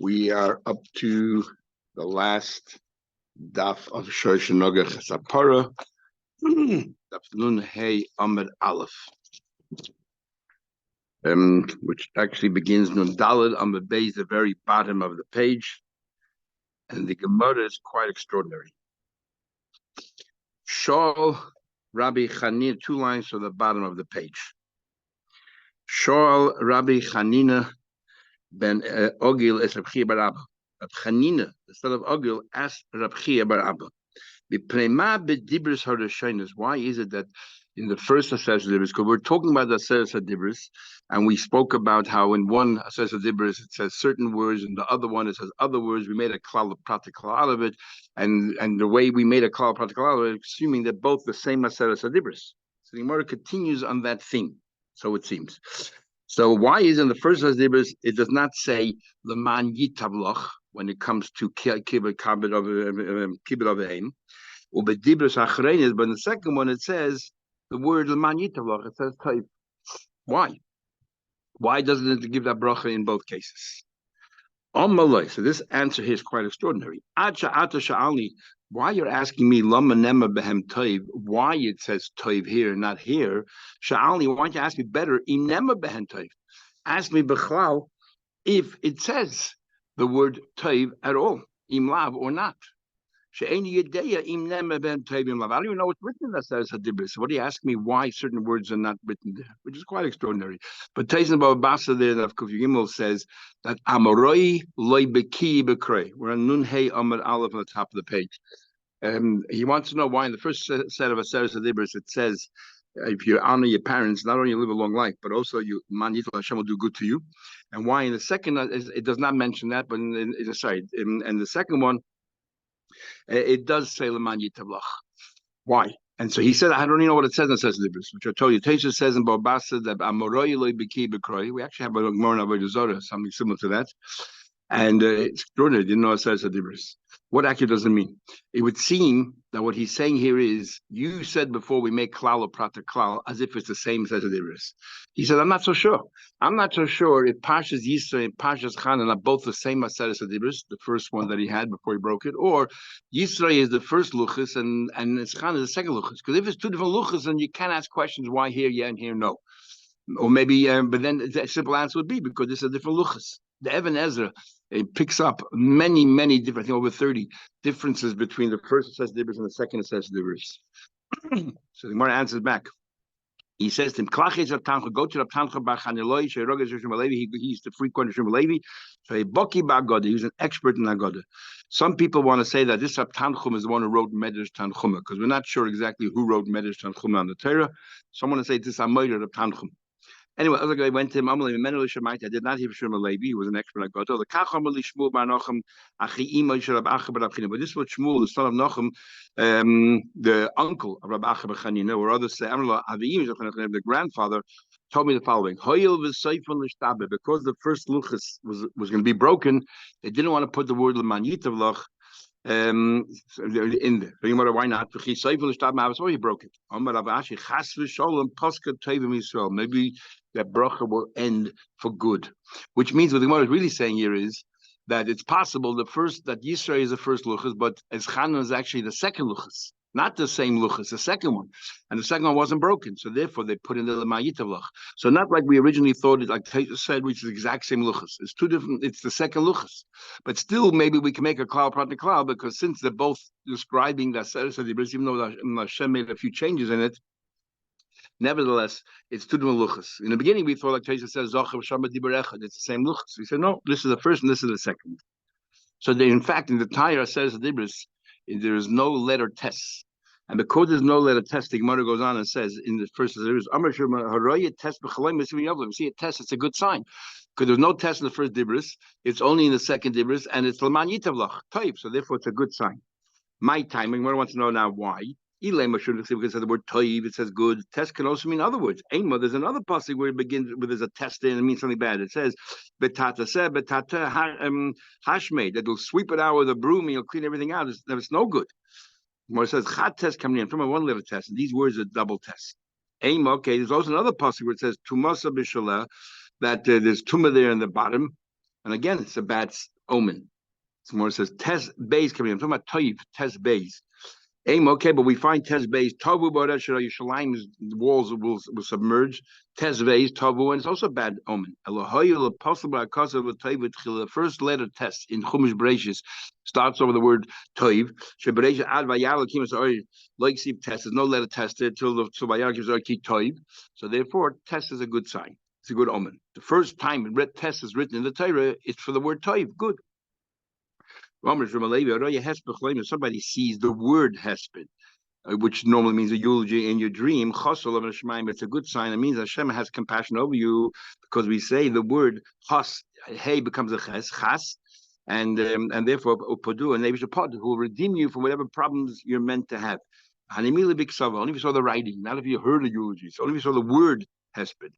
We are up to the last daf of Shosh Noga Chesapara, daf Nun Hey Amud Aleph, which actually begins Nun Daled Amud Beis, the very bottom of the page, and the Gemara is quite extraordinary. Shol Rabbi Chanina, 2 lines from the bottom of the page. Shol Rabbi Chanina ben Ogil es Reb Chia bar Abba. Reb Chanina, the son of Ogil, asked Reb Chia bar Abba, why is it that in the first Aseret Dibros, because we're talking about the Aseret Dibros, and we spoke about how in one Aseret Dibros it says certain words, and the other one it says other words. We made a klal practical out of it, and the way we made a klal practical out of it, assuming that both the same Aseret Dibros. So the Gemara continues on that theme, so it seems. So why is in the first Aseret Dibros it does not say leman yitavloch when it comes to kibbut of aim? But in the second one, it says the word leman yitavloch. It says type. Why? Why doesn't it give that bracha in both cases? So this answer here is quite extraordinary. Why you're asking me lama nema behem toiv? Why it says toiv here, not here? Sha'alni, why don't you ask me better? Im nema behem toiv. Ask me bechlal if it says the word toiv at all, im lav or not. I don't even know what's written in that says hadibris. So what do you ask me why certain words are not written there, which is quite extraordinary. But Taisin Bava Basa there that Kuf Gimel says that Amoroi loy beki bekrei. We're on Nun Hey Amud Aleph on the top of the page. He wants to know why in the first set of Aseret Hadibris it says if you honor your parents, not only you live a long life, but also you man yitol Hashem will do good to you. And why in the second it does not mention that, but in the second one. It does say leman yitavlach. Why? And so he said, I don't even know what it says in Aseret Dibros, which I told you. Teisha says in Bava Basa that amoroi loy beki bekroi. We actually have a Gemara in Avodah Zarah, something similar to that. And it's extraordinary. Didn't know Aseret Dibros. What actually does it mean? It would seem that what he's saying here is, you said before we make klal or prata klal as if it's the same Aseret Dibros. He said, I'm not so sure. I'm not so sure if Pashas Yisra and Pashas Chanan are both the same Aseret Dibros, the first one that he had before he broke it, or Yisra is the first luchas and Chanan is the second luchas. Because if it's two different luchas, then you can't ask questions why here, yeah, and here, no. Or maybe, but then the simple answer would be because this is a different luchas. The Even Ezra, it picks up many different, I think over 30 differences between the first Aseret Dibros and the second Aseret Dibros. So the Gemara answers back. He says to him, go to Rab Tancha bar Chaniloi, he's the frequent Rishon Levi. So he Boki Ba'Agoda, he's an expert in Agoda. Some people want to say that this Rab Tanchum is the one who wrote Medrash Tanchuma, because we're not sure exactly who wrote Medrash Tanchuma on the Torah. Some want to say this is Amoyda Rab Tanchum. Anyway, other guy went to him. I did not hear Shmuel Levi. He was an expert. But this is what Shmuel, the son of Nachum, the uncle of Rabbi Acha bar Chanina, or others say, the grandfather, told me the following: because the first luchas was going to be broken, they didn't want to put the word leman yitavlach in there. Why not? So he broke it. Maybe that bracha will end for good. Which means what the Gemara is really saying here is that it's possible that Yisrael is the first luchas, but Eschana is actually the second luchas. Not the same luchas, the second one. And the second one wasn't broken. So therefore they put in the leman yitavlach. So not like we originally thought, like Taisa said, which is the exact same luchas. It's two different, it's the second luchas. But still maybe we can make a klal prat klal, because since they're both describing the Aseret Dibros, even though Hashem made a few changes in it, nevertheless, it's two different luchas. In the beginning we thought, like Taisa says, Zochav Shama Dibarechad, it's the same luchas. We said, no, this is the first and this is the second. So in fact, in the entire Aseret Dibros, there is no letter test. And because there's no letter test, the Gemara goes on and says in the first there is see a test, it's a good sign. Because there's no test in the first Dibros, it's only in the second Dibros, and it's leman yitavlach type, so therefore it's a good sign. My timing, Gemara wants to know now why. Because the word toiv, it says good. Test can also mean other words. Ema, there's another passage where it begins where there's a test in and it means something bad. It says betata hashmei, that will sweep it out with a broom and you'll clean everything out. It's no good. Where it says chat test coming in from a one letter test, and these words are double test. Ema, okay, there's also another passage where it says tumasa b'shalah, that there's tumah there in the bottom. And again, it's a bad omen. It's more, it says Tes Beis coming. I'm talking about Toiv, Tes Beis. Aim, okay, but we find Tes Beis, Tavu Boresh Yerushalayim's walls will submerge. Tes Beis, Tavu, and it's also a bad omen. The first letter Tes in Chumash Bereshis starts over the word Toiv. Sheberesh Ad Vayal Kimas Oy like Sib Tes. There's no letter Tes there till the Vayal gives Oy Toiv. So therefore, Tes is a good sign. It's a good omen. The first time Tes is written in the Torah, it's for the word Toiv. Good. Somebody sees the word hesped, which normally means a eulogy in your dream. It's a good sign. It means Hashem has compassion over you because we say the word chas, hey becomes a chas, and therefore upodu, and pod who will redeem you from whatever problems you're meant to have. Only if you saw the writing, not if you heard the eulogy. So only if you saw the word hesped.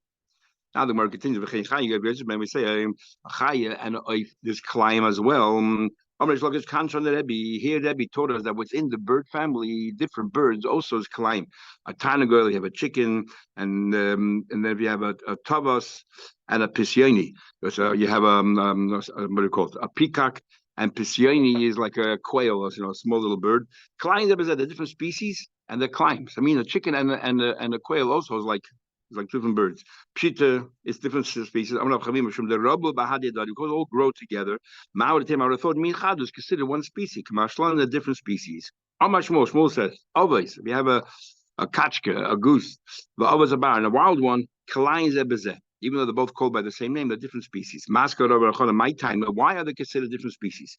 Now the market continues. When we say chaya and this climb as well. Here Rebbe taught us that within the bird family, different birds also is climb. A tanagal, you have a chicken, and then you have a tavas and a pisyoni. So you have what do you call it? A peacock, and pisyoni is like a quail, a small little bird. Climb are the different species and the climbs. I mean, a chicken and a quail also is like different birds. Pshita is different species. The rubble because all grow together. Ma'arathod is considered one species. Kamashlan a different species. How much more? Shmuel says, always. If you have a kachka, a goose, the others a bar, and a wild one, even though they're both called by the same name, they're different species. My time. Why are they considered different species?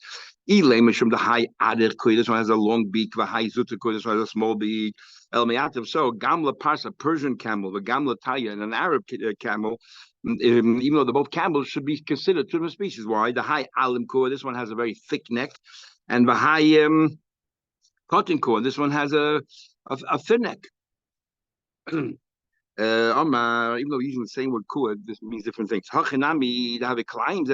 The high adir this one has a long beak. The high zutakui, this one has a small beak. El Me'ativ. So Gamla Parsa, Persian camel, the Gamla Taya, and an Arab camel, even though they're both camels, should be considered two different species. Why? The high Alim Kua, this one has a very thick neck, and the high Cotton Kua, this one has a thin neck. Even though we're using the same word Kua, this means different things. Hachinami, they have a climbs,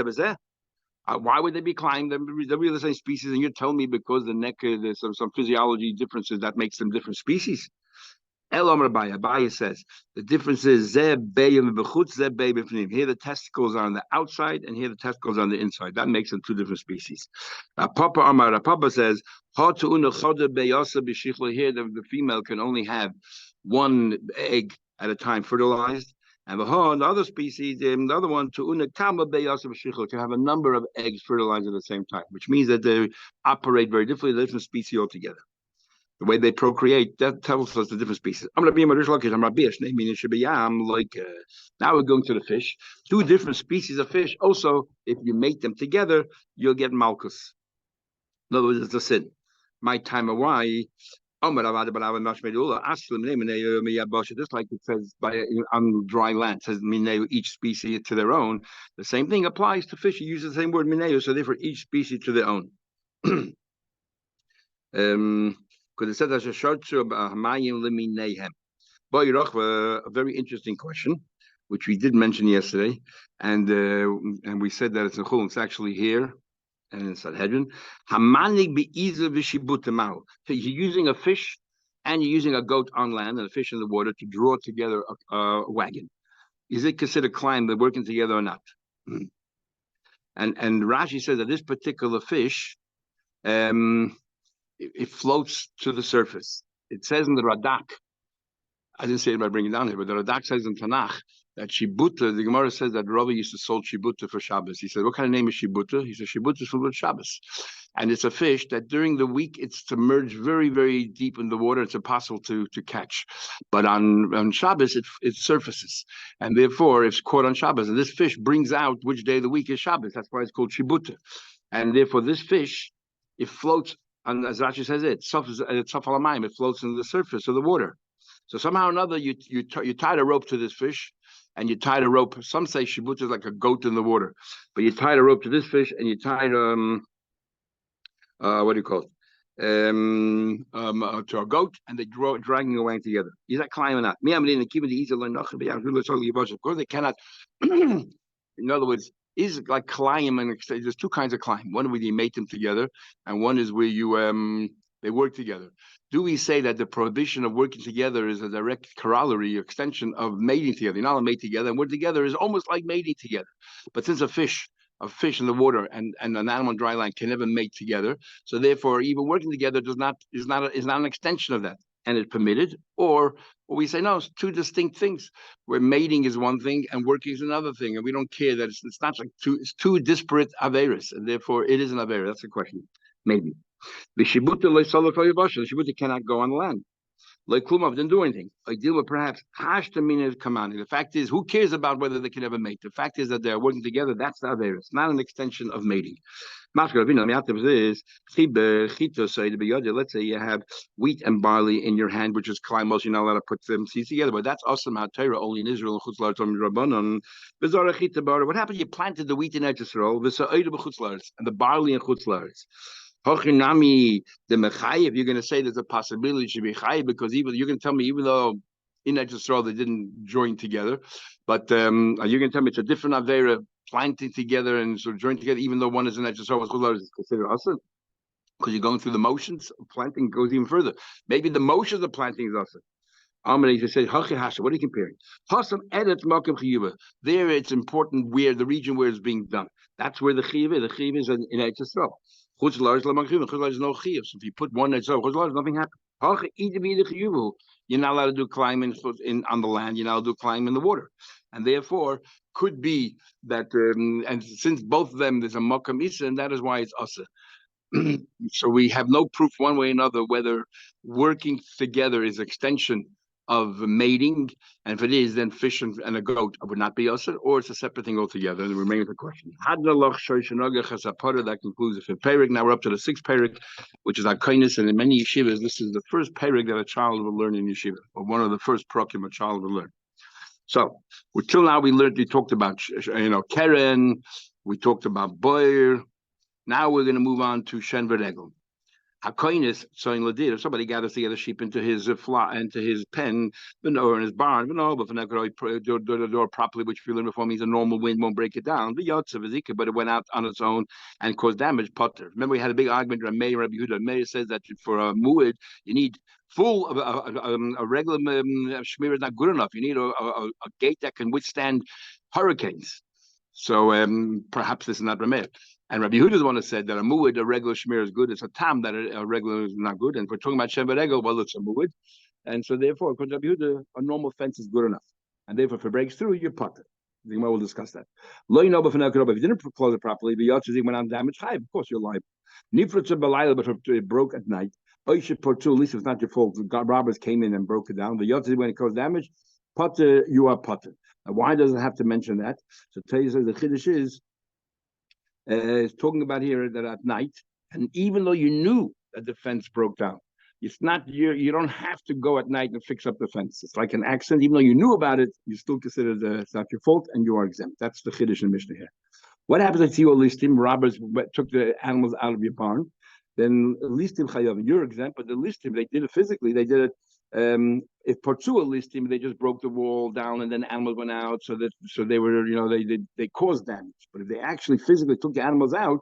why would they be climbed? They're really the same species, and you're telling me because the neck, there's some physiology differences that makes them different species. El Omer Abaya says the difference is here the testicles are on the outside, and here the testicles are on the inside. That makes them two different species. Papa says here the female can only have one egg at a time fertilized. And the other species, the other one, can have a number of eggs fertilized at the same time, which means that they operate very differently, different species altogether. The way they procreate, that tells us the different species. I'm going to be now we're going to the fish. Two different species of fish. Also, if you mate them together, you'll get malchus. In other words, it's a sin. My time of why. Just like it says on dry land, it says mineu, each species to their own. The same thing applies to fish. You use the same word mineu, so therefore each species to their own. Because it says a very interesting question, which we did mention yesterday, and we said that it's in Chulun. It's actually here. And in Sanhedrin, so you're using a fish and you're using a goat on land and a fish in the water to draw together a wagon. Is it considered climb? They're working together or not? And Rashi says that this particular fish, it floats to the surface. It says in the Radak, I didn't say it by bringing it down here, but the Radak says in Tanakh that Shibuta, the Gemara says that Rava used to sold Shibuta for Shabbos. He said, what kind of name is Shibuta? He said, Shibuta is from Shabbos. And it's a fish that during the week, it's submerged very, very deep in the water. It's impossible to catch. But on Shabbos, it surfaces. And therefore, it's caught on Shabbos. And this fish brings out which day of the week is Shabbos. That's why it's called Shibuta. And therefore, this fish, it floats, and as Rashi says, it floats in the surface of the water. So somehow or another, you tied a rope to this fish, and you tied a rope. Some say shibuta is like a goat in the water, but you tied a rope to this fish, and you tied what do you call it? To a goat, and they dragging away together. Is that climbing or not? Of course, they cannot. In other words, is like climb, and there's two kinds of climb. One where you mate them together, and one is where you they work together. Do we say that the prohibition of working together is a direct corollary, extension of mating together? You're not allowed to mate together, and work together is almost like mating together. But since a fish a fish in the water and an animal on dry land can never mate together. So therefore, even working together is not an extension of that, and it's permitted. Or we say no, it's two distinct things. Where mating is one thing and working is another thing, and we don't care that it's not like two disparate averas, and therefore it is an avera. That's the question. Maybe the shibuta cannot go on land. Like Klumov didn't do anything. I deal with perhaps Hashtamina commanding. The fact is, who cares about whether they can ever mate? The fact is that they're working together. That's the Averis. It's not an extension of mating. Let's say you have wheat and barley in your hand, which is klymos. You're not allowed to put them seeds together, but that's awesome. Torah only in Israel. What happened? You planted the wheat in Israel, and the barley in Chutzlaritz. Hochinami the mechayev, you're going to say there's a possibility it should be chayev because even you're going to tell me even though in Yisrael they didn't join together, but you're going to tell me it's a different avera planting together and sort of join together even though one is in Yisrael is considered asa because you're going through the motions of planting goes even further. Maybe the motions of planting is asa. He said, what are you comparing? There it's important where the region where it's being done. That's where the chiyuv is. The chiyuv is in Yisrael. Is no chiyuv. So if you put one Yisrael, nothing happens. You're not allowed to do climbing on the land. You're not allowed to do climbing in the water. And therefore, could be that, and since both of them, there's a makam isa, and that is why it's asa. So we have no proof one way or another whether working together is extension of mating, and if it is, then fish and a goat would not be usher, or it's a separate thing altogether. And it remains the question. That concludes the fifth parak. Now we're up to the sixth parak, which is kindness. And in many yeshivas, this is the first parak that a child will learn in yeshiva, or one of the first parakim a child will learn. So till now we talked about Keren, we talked about Boyer. Now we're going to move on to Shen V'Regel. Hakoinis sowing ladir. If somebody gathers together sheep into his into his pen, or in his barn, but the door properly, which if you learn before means a normal wind won't break it down. The yotz of Ezekiel, but it went out on its own and caused damage. Potter. Remember, we had a big argument. Rabbi Yehuda. Meir says that for a muad you need full of a regular shmir is not good enough. You need a gate that can withstand hurricanes. So perhaps this is not Rameir. And Rabbi Yehuda is the one that said that a muad, a regular shmir is good. It's a tam that a regular is not good. And if we're talking about Shem V'Regel, well, it's a muad. And so therefore, according to Rabbi Yehuda, a normal fence is good enough. And therefore, if it breaks through, you're potter. The Gemara will discuss that. Lo yino b'fnei, if you didn't close it properly, the yatzis went on damage. Of course, you're liable. Nifritza b'layla, but it broke at night. Oishe portu, at least it's not your fault. The robbers came in and broke it down. The yatzis when it caused damage, potter, you are potter. Now, why does it have to mention that? So tell you the chiddush is talking about here that at night, and even though you knew that the fence broke down, it's not you don't have to go at night and fix up the fence. It's like an accident. Even though you knew about it, you still consider it's not your fault and you are exempt. That's the chiddush in Mishnah here. What happens if you listim robbers took the animals out of your barn? Then listim chayav, you're exempt, but the listim they did it physically. They did it. If Portsua listim, they just broke the wall down and then animals went out, so they were they caused damage. But if they actually physically took the animals out,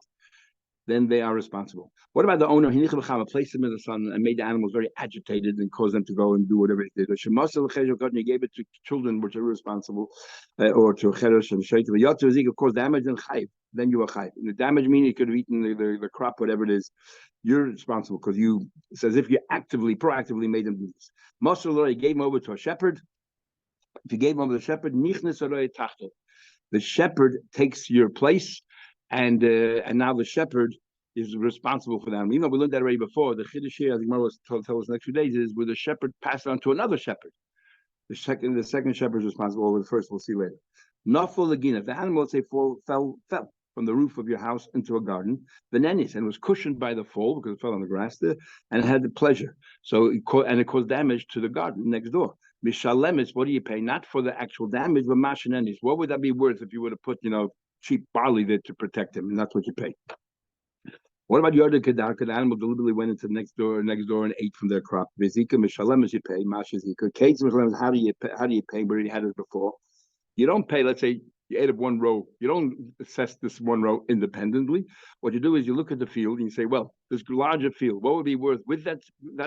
then they are responsible. What about the owner? He placed them in the sun and made the animals very agitated and caused them to go and do whatever they did. You gave it to children which are responsible, or to cheresh and shayt. Of course, damage and chayv. Then you are chayv. The damage meaning you could have eaten the crop, whatever it is. You're responsible because it's as if you proactively made them do this. Mashallah, gave him over to a shepherd. If you gave him over to the shepherd, the shepherd takes your place, and now the shepherd is responsible for them. Even though we learned that already before, the chiddush here, as the Gemara will tell us the next few days, is where the shepherd passed on to another shepherd. The second shepherd is responsible over the first. We'll see later. Nafal again, if the animal, let's say, fell from the roof of your house into a garden, venenis, and was cushioned by the fall because it fell on the grass there, and it had the pleasure. So it caused damage to the garden next door. Mishalemis, what do you pay? Not for the actual damage, but mashanenis. What would that be worth if you would have put, cheap barley there to protect him? And that's what you pay. What about Yorda Kedar? The animal deliberately went into next door and ate from their crop. Vizika Mishalemis, you pay. Mashazika. Kates Mishalemis, how do you pay? But you had it before. You don't pay, let's say, you ate up one row. You don't assess this one row independently. What you do is you look at the field and you say, well, this larger field, what would be worth with that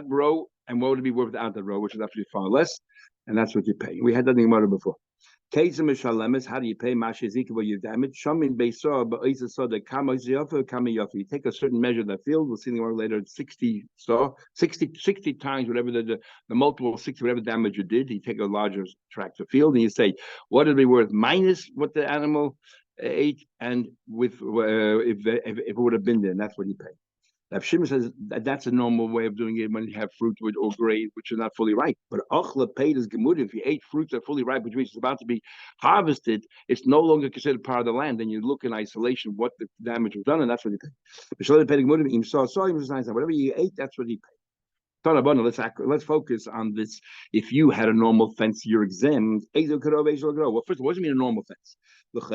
row, and what would it be worth without that row, which is actually far less, and that's what you pay. We had that in Gemara before. Keza Mishalemis, how do you pay Mashizika what you damage? Shamin Beisor, but Isa saw the Kama Yafa, Kama Yafa. You take a certain measure of the field, we'll see the more later, 60 60 times, whatever the multiple 60, whatever damage you did, you take a larger tract of field and you say, what would be worth minus what the animal ate, and with if it would have been there, and that's what you pay. Rav Shimon says that's a normal way of doing it when you have fruit with or grain which are not fully ripe. But achla paid is gemud. If you ate fruits that are fully ripe, which means it's about to be harvested, it's no longer considered part of the land. Then you look in isolation what the damage was done, and that's what you pay. Whatever you ate, that's what you pay. Let's focus on this. If you had a normal fence, you're exempt. Well, first of all, what does it mean a normal fence? It's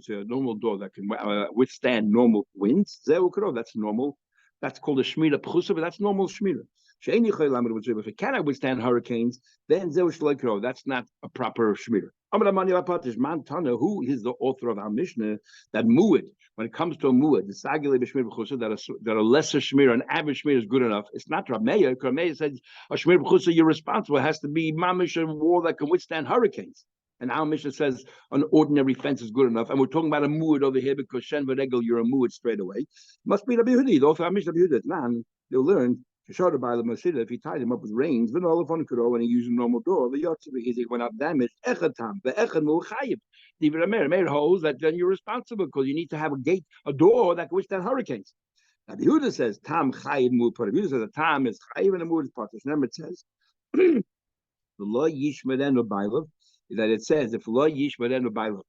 a normal door that can withstand normal winds. That's normal. That's called a shmira pchusa, but that's normal shmira. If it cannot withstand hurricanes, then that's not a proper shmira. Who is the author of our Mishnah that muad, when it comes to a muad, the sagile b'shmir b'chusa, that a lesser shmir, an average shmir is good enough. It's not Rav Meir. Rav Meir said a shmir b'chusa, you're responsible. It has to be mamish, a wall that can withstand hurricanes. And our Mishnah says an ordinary fence is good enough. And we're talking about a muad over here because shen v'regel, you're a muad straight away. Must be Rabbi Yehudi. The author of our Mishnah, Rabbi Yehudi. Man, you'll learn. If he tied him up with reins, then all of one could when he used a normal door, the Yotzi went out damaged. The Meir holds that then you're responsible because you need to have a gate, a door that can withstand hurricanes. Now the Yehuda says Tam Chayiv Mu Part. Yehuda says the Tam is Chayiv and the Mu is part. Remember it says the Lo Yishmeden Bailov, that it says if Lo Yishmeden Bailov,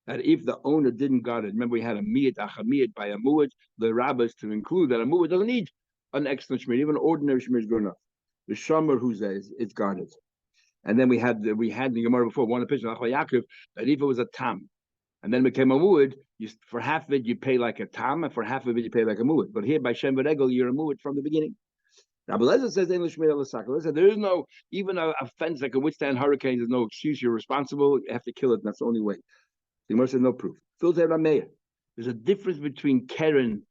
that if the owner didn't guard it, remember we had a miyat achamiyat by a muad, the rabbis to include that a muad doesn't need an excellent shmir, even an ordinary shmir is good enough. The shomer who says it's guarded, and then we had the Gemara before one opinion Yaakov that if it was a tam, and then it became a muad, for half of it you pay like a tam, and for half of it you pay like a muad. But here by Shem V'Regel you're a muad from the beginning. Rabbi Lezer says English shmir al-sakal. There is no even a fence that can withstand hurricanes. There's no excuse. You're responsible. You have to kill it. And that's the only way. The Gemara says no proof. There's a difference between Keren,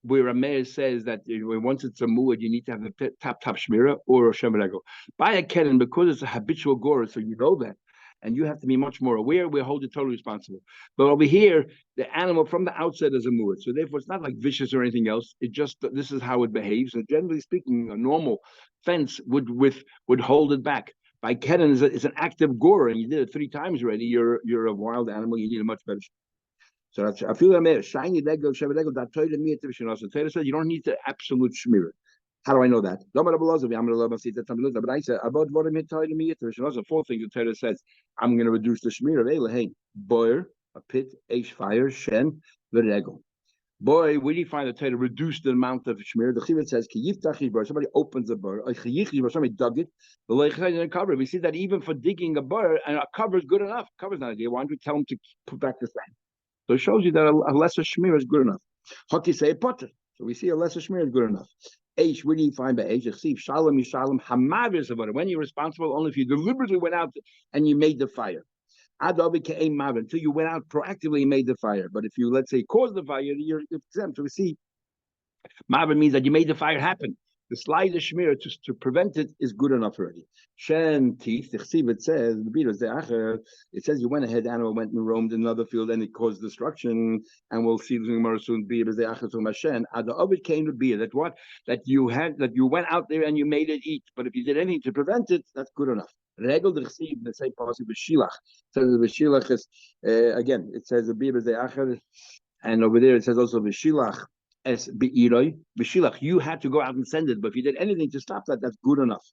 where a mayor says that once it's a muad, you need to have the top shmira or a shemerego. By a keren, because it's a habitual gora, so you know that, and you have to be much more aware. We're holding totally responsible. But over here, the animal from the outset is a muad, so therefore it's not like vicious or anything else. It just this is how it behaves. And generally speaking, a normal fence would hold it back. By keren is an active gora, and you did it 3 times already. You're a wild animal. You need a much better. So I feel that shiny lego, shevelego, that toilet me to Mishnah. So Taylor said you don't need to absolute shmira. How do I know that? But I said about what I meant toilet me to Mishnah. 4 things that Taylor says. I'm going to reduce the shmira. Hey, boyer, a pit, h fire, shen, the lego. Boy, where do you find the Taylor reduce the amount of shmira? The chivit says somebody opens a bar, somebody dug it. The cover. We see that even for digging a bar, and a cover is good enough. Cover's not idea. Why don't we tell them to put back the sand? So it shows you that a lesser shmir is good enough. Hoki say potter. So we see a lesser shmir is good enough. H, where do you find by H? Shalom Yishalom Hamavis about it. When you're responsible, only if you deliberately went out and you made the fire. Adobe Ka'im Mav, until you went out proactively and made the fire. But if you, let's say, caused the fire, you're exempt. So we see Mav means that you made the fire happen. The slightest shmir to prevent it is good enough already. Shen teeth, it says, it says you went ahead, the animal went and roamed in another field and it caused destruction. And we'll see soon the ovid came to be that you went out there and you made it eat. But if you did anything to prevent it, that's good enough. Regel the chsiv, the same policy with shilach. It says the shilach is again, it says the bir and over there it says also the shilach. You had to go out and send it, but if you did anything to stop that, that's good enough.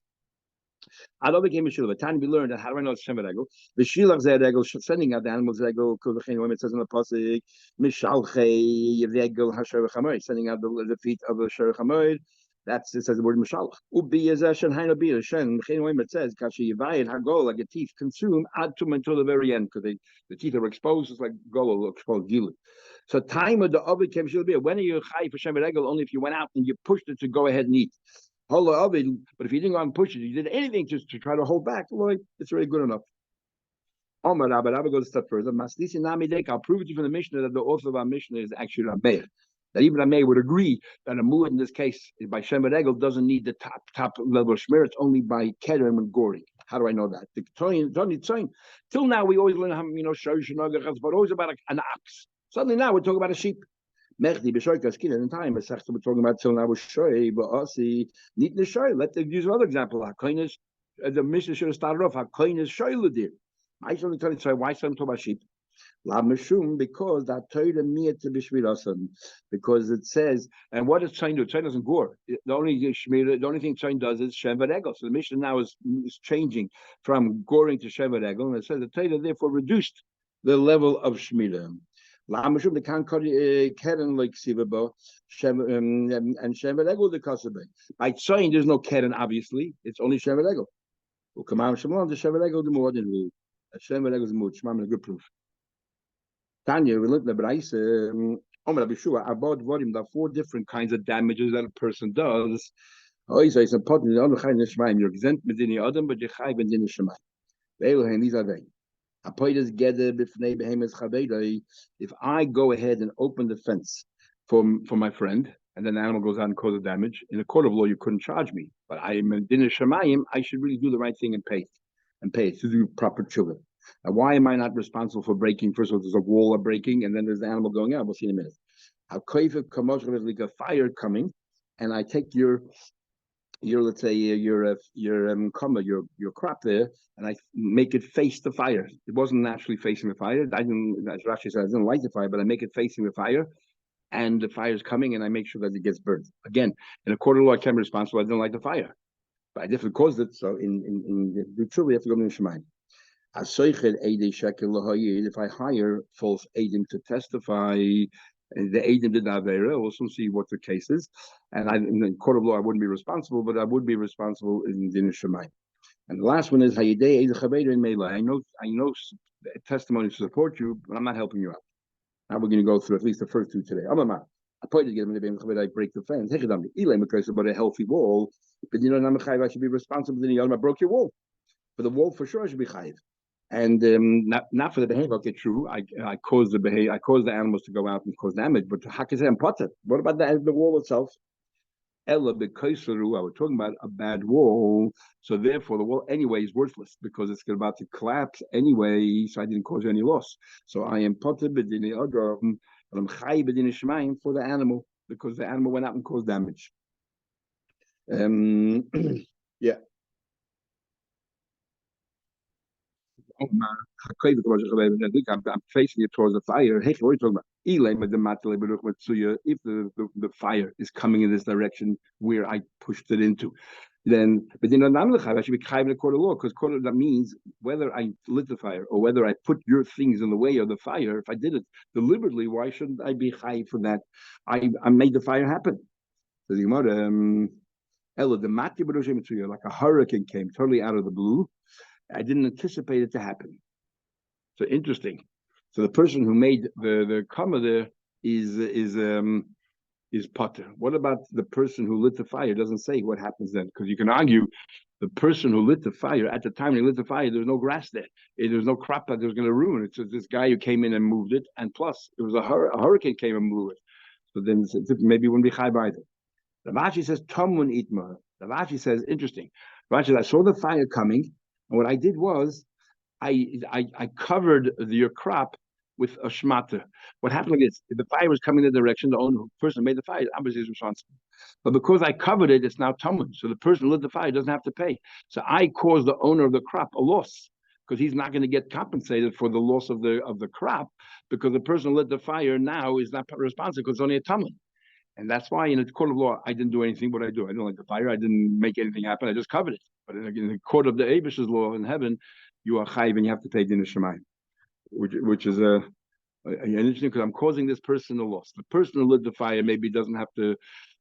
Ado became a shilach. But time we learned that how do I know it's shem regel? The shilach regel, sending out the animals regel. When it says in the pasuk, mishalchei regel hasher chamoid, sending out the feet of the sher chamoid. That's it says the word mishalach. Ubi yezeshen haino bi shen. When it says kashi yivayit hagol, like the teeth consume add to until the very end because the teeth are exposed. It's like gol exposed gilu. So time of the ovid came should be when are you chai for shem regel? Only if you went out and you pushed it to go ahead and eat. But if you didn't go out and push it, you did anything just to try to hold back, Lloyd, it's already good enough. Omar Rabbi goes a step further. I'll prove it to you from the Mishnah that the author of our Mishnah is actually Rameir. That even Rameir would agree that a muad in this case by Shem Regel doesn't need the top level of shmir. It's only by Kedem and Goring. How do I know that? Till now, we always learn how, but always about an ox. Suddenly now we're talking about a sheep. Mechdi b'shoy in time, we're talking about till now shoy, but asi need the shoy. Let's use another example. Hakoin is the mission should have started off. Hakoin is shoy l'dir. I should tell you why I'm talking about sheep. La mishum, because that Torah miyat to b'shvirasan, because it says, and what does Tzayin do? Tzayin doesn't gore. The only thing Tzayin does is Shem V'Regel. So the mission now is changing from goring to Shem V'Regel, and it says the Torah therefore reduced the level of shmira. La mishum, the kan keren like sivabo Shem and Shem V'Regel the kasabe. By Tzayin, there's no keren. Obviously, it's only Shem V'Regel. Well, come on, Shemon, the Shem V'Regel the more than who. Shem V'Regel is more. Shemam is a good proof. Tanya, we learned the Braise, about volume, there are 4 different kinds of damages that a person does. You're exempt within the Adam, but you're chai within the Shemai. These are they. If I go ahead and open the fence for my friend, and then the animal goes out and causes damage, in a court of law, you couldn't charge me. But I am in the Shemayim, I should really do the right thing and pay it to do proper children. Now, why am I not responsible for breaking? First of all, there's a wall of breaking, and then there's the animal going out. We'll see in a minute. Like a fire coming, and I take your let's say your crop there, and I make it face the fire. It wasn't naturally facing the fire. I didn't, as Rashi said, I didn't light the fire, but I make it facing the fire, and the fire is coming, and I make sure that it gets burned. Again, in a court of law, I can't be responsible. I didn't light the fire, but I definitely caused it. So in the truth, we have to go to the Shemayim. If I hire false Adim to testify, the Adim did not Avera, we'll soon see what the case is. And in the court of law, I wouldn't be responsible, but I would be responsible in Din Shemayim. And the last one is Hayidei in Mela. I know testimony to support you, but I'm not helping you out. Now we're going to go through at least the first 2 today. I put it together, I break the fence. Because about a healthy wall, but I should be responsible. Then I broke your wall. For the wall, for sure, I should be chayiv. And not for the behavior. Okay, true. I caused the behavior. I caused the animals to go out and cause damage. But hakazeh potter. What about the wall itself? Ella b'kaisaru. I was talking about a bad wall. So therefore, the wall anyway is worthless because it's about to collapse anyway. So I didn't cause any loss. So I am potter b'dini adam, but I'm chayiv b'dini shemaim for the animal because the animal went out and caused damage. Yeah. I'm facing it towards the fire. Hey, what are you talking about? If the fire is coming in this direction where I pushed it into, then I should be chayv in a court of law because that means whether I lit the fire or whether I put your things in the way of the fire. If I did it deliberately, why shouldn't I be chayv for that? I made the fire happen. So the Gemara, like a hurricane came totally out of the blue. I didn't anticipate it to happen. So interesting. So the person who made the comma there is potter. What about the person who lit the fire? It doesn't say what happens then, because you can argue the person who lit the fire at the time they lit the fire, there was no grass there. There was no crop that was going to ruin it. It's just this guy who came in and moved it, and plus it was a hurricane came and blew it. So then maybe it wouldn't be chayv either. Ravashi says Tomun Itma. Ravashi says interesting. Ravashi says I saw the fire coming. And what I did was, I covered your crop with a shmata. What happened is, if the fire was coming in the direction, the person who made the fire obviously is responsible. But because I covered it, it's now tummun. So the person who lit the fire doesn't have to pay. So I caused the owner of the crop a loss because he's not going to get compensated for the loss of the crop because the person who lit the fire now is not responsible because it's only a tummun. And that's why in the court of law, I didn't do anything. What I do, I didn't light the fire. I didn't make anything happen. I just covered it. But in the court of the Abish's law in heaven, you are chayiv and you have to pay din shemayim, which is interesting because I'm causing this person a loss. The person who lit the fire maybe doesn't have to.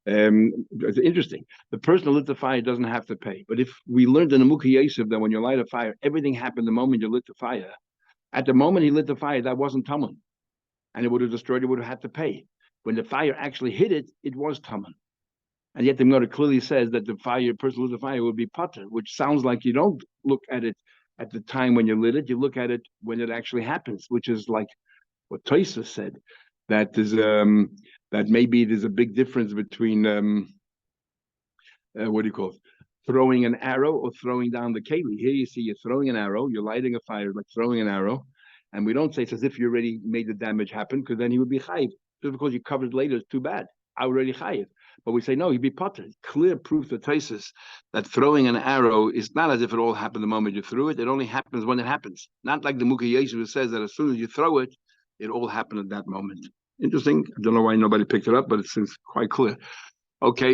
It's interesting. The person who lit the fire doesn't have to pay. But if we learned in the Mukhi Yosef that when you light a fire, everything happened the moment you lit the fire. At the moment he lit the fire, that wasn't tamun, and it would have destroyed. It would have had to pay. When the fire actually hit it, it was tamun. And yet the Gemara clearly says that the person who lit the fire will be potter, which sounds like you don't look at it at the time when you lit it, you look at it when it actually happens, which is like what Toisa said, that is that maybe there's a big difference between what do you call it? throwing an arrow or throwing down the keli. Here you see you're throwing an arrow, you're lighting a fire like throwing an arrow, and we don't say it's as if you already made the damage happen, because then he would be chayiv. Just because you covered later is too bad. I already chayiv. But we say no, he'd be potter. Clear proof to Taisus that throwing an arrow is not as if it all happened the moment you threw it. It only happens when it happens. Not like the Mukha Yeshu says that as soon as you throw it, it all happened at that moment. Interesting. I don't know why nobody picked it up, but it seems quite clear. Okay.